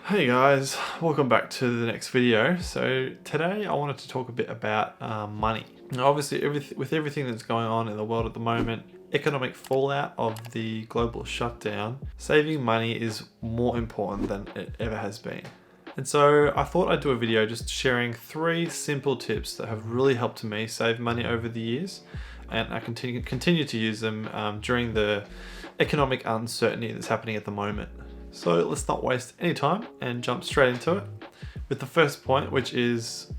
Hey guys, welcome back to the next video. So today I wanted to talk a bit about money. Now obviously with everything that's going on in the world at the moment, economic fallout of the global shutdown, saving money is more important than it ever has been. And so I thought I'd do a video just sharing 3 simple tips that have really helped me save money over the years. And I continue to use them during the economic uncertainty that's happening at the moment. So let's not waste any time and jump straight into it with the first point, which is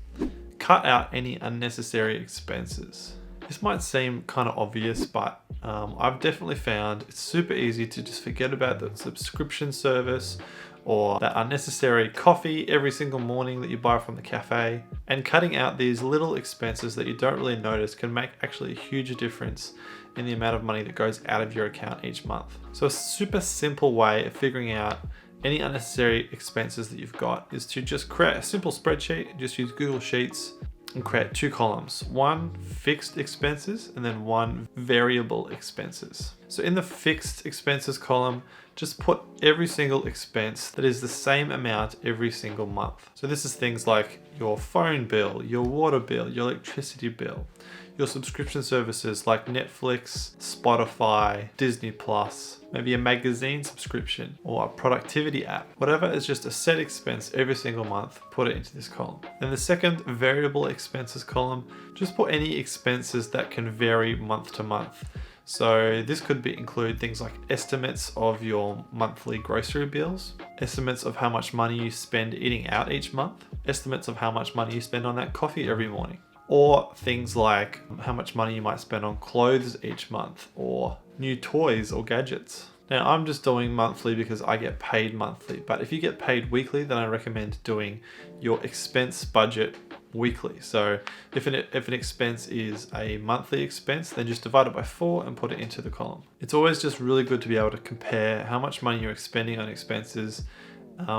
cut out any unnecessary expenses. This might seem kind of obvious, but I've definitely found it's super easy to just forget about the subscription service or that unnecessary coffee every single morning that you buy from the cafe. And cutting out these little expenses that you don't really notice can make actually a huge difference in the amount of money that goes out of your account each month. So a super simple way of figuring out any unnecessary expenses that you've got is to just create a simple spreadsheet. Just use Google Sheets and create 2 columns, one fixed expenses and then one variable expenses. So in the fixed expenses column, just put every single expense that is the same amount every single month. So this is things like your phone bill, your water bill, your electricity bill, your subscription services like Netflix, Spotify, Disney Plus, maybe a magazine subscription or a productivity app. Whatever is just a set expense every single month, put it into this column. Then the second variable expenses column, just put any expenses that can vary month to month. So this could include things like estimates of your monthly grocery bills, estimates of how much money you spend eating out each month, estimates of how much money you spend on that coffee every morning, or things like how much money you might spend on clothes each month or new toys or gadgets. Now I'm just doing monthly because I get paid monthly, but if you get paid weekly, then I recommend doing your expense budget weekly. So if an expense is a monthly expense, then just divide it by 4 and put it into the column. It's always just really good to be able to compare how much money you're spending on expenses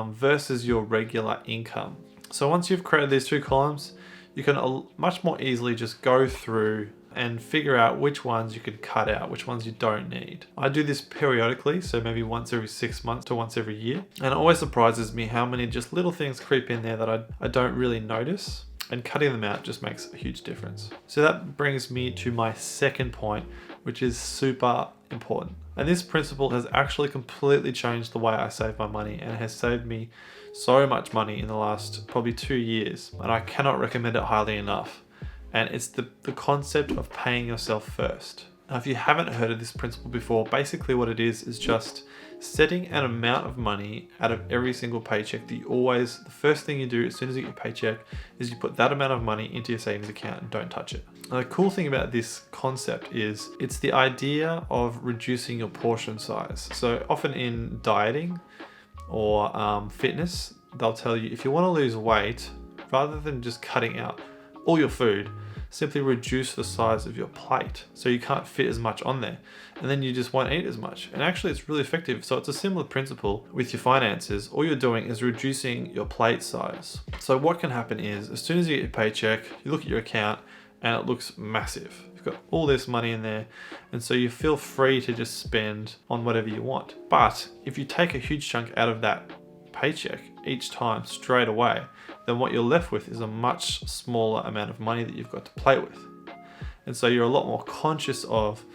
versus your regular income. So once you've created these 2 columns, you can much more easily just go through and figure out which ones you can cut out, which ones you don't need. I do this periodically, so maybe once every 6 months to once every year. And it always surprises me how many just little things creep in there that I don't really notice. And cutting them out just makes a huge difference. So that brings me to my second point, which is super important. And this principle has actually completely changed the way I save my money and has saved me so much money in the last probably 2 years. And I cannot recommend it highly enough. And it's the concept of paying yourself first. Now, if you haven't heard of this principle before, basically what it is just setting an amount of money out of every single paycheck that the first thing you do as soon as you get your paycheck is you put that amount of money into your savings account and don't touch it. Now, the cool thing about this concept is it's the idea of reducing your portion size. So often in dieting or fitness, they'll tell you if you want to lose weight, rather than just cutting out all your food, simply reduce the size of your plate so you can't fit as much on there, and then you just won't eat as much. And actually it's really effective. So it's a similar principle with your finances. All you're doing is reducing your plate size. So what can happen is as soon as you get your paycheck, you look at your account and it looks massive. You've got all this money in there, and so you feel free to just spend on whatever you want. But if you take a huge chunk out of that paycheck each time straight away, then what you're left with is a much smaller amount of money that you've got to play with. And so you're a lot more conscious of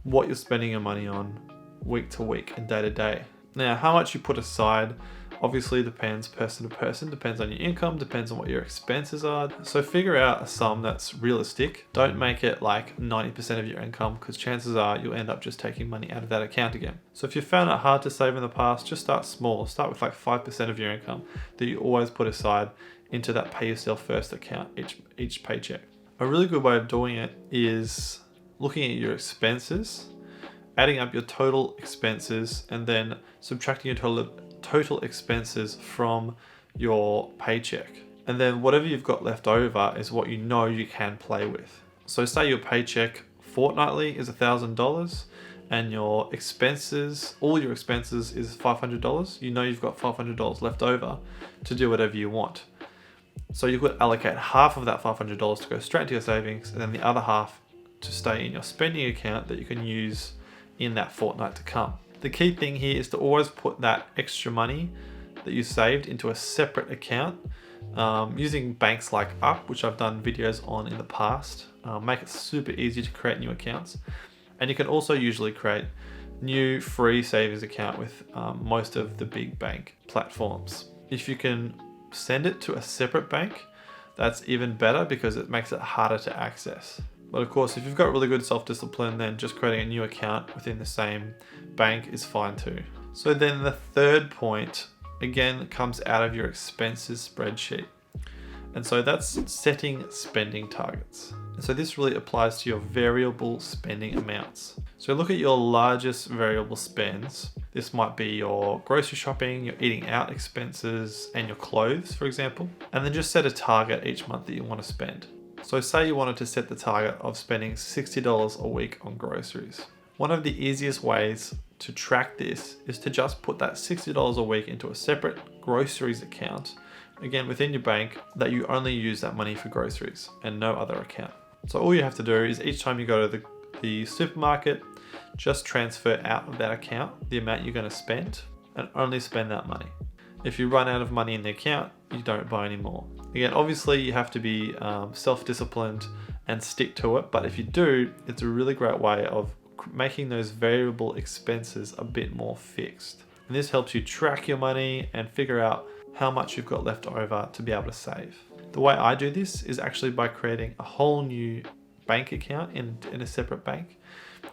what you're spending your money on week to week and day to day. Now, how much you put aside obviously depends person to person, depends on your income, depends on what your expenses are. So figure out a sum that's realistic. Don't make it like 90% of your income, because chances are you'll end up just taking money out of that account again. So if you found it hard to save in the past, just start small. Start with like 5% of your income that you always put aside into that pay yourself first account each paycheck. A really good way of doing it is looking at your expenses, adding up your total expenses, and then subtracting your total expenses from your paycheck. And then whatever you've got left over is what you know you can play with. So say your paycheck fortnightly is $1,000 and your expenses, all your expenses is $500. You know you've got $500 left over to do whatever you want. So you could allocate half of that $500 to go straight into your savings, and then the other half to stay in your spending account that you can use in that fortnight to come. The key thing here is to always put that extra money that you saved into a separate account using banks like Up, which I've done videos on in the past. Make it super easy to create new accounts. And you can also usually create new free savings account with most of the big bank platforms. If you can send it to a separate bank, that's even better because it makes it harder to access. But of course, if you've got really good self-discipline, then just creating a new account within the same bank is fine too. So then the third point, again, comes out of your expenses spreadsheet. And so that's setting spending targets. And so this really applies to your variable spending amounts. So look at your largest variable spends. This might be your grocery shopping, your eating out expenses, and your clothes, for example. And then just set a target each month that you want to spend. So say you wanted to set the target of spending $60 a week on groceries. One of the easiest ways to track this is to just put that $60 a week into a separate groceries account, again within your bank, that you only use that money for groceries and no other account. So all you have to do is each time you go to the supermarket, just transfer out of that account the amount you're going to spend and only spend that money. If you run out of money in the account, you don't buy any more. Again, obviously you have to be self-disciplined and stick to it, but if you do, it's a really great way of making those variable expenses a bit more fixed. And this helps you track your money and figure out how much you've got left over to be able to save. The way I do this is actually by creating a whole new bank account in a separate bank.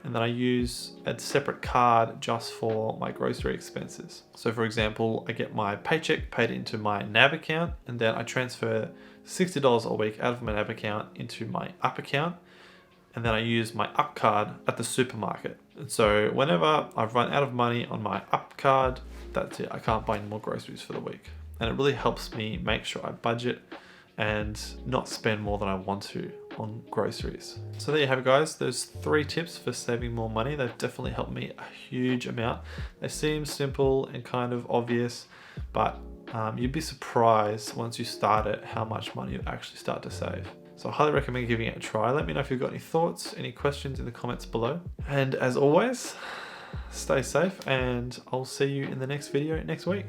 And then I use a separate card just for my grocery expenses. So for example, I get my paycheck paid into my NAB account, and then I transfer $60 a week out of my NAB account into my Up account. And then I use my Up card at the supermarket. And so whenever I've run out of money on my Up card, that's it. I can't buy any more groceries for the week. And it really helps me make sure I budget and not spend more than I want to on groceries. So there you have it, guys. Those 3 tips for saving more money. They've definitely helped me a huge amount. They seem simple and kind of obvious, but you'd be surprised once you start it how much money you actually start to save. So I highly recommend giving it a try. Let me know if you've got any thoughts, any questions in the comments below. And as always, stay safe, and I'll see you in the next video next week.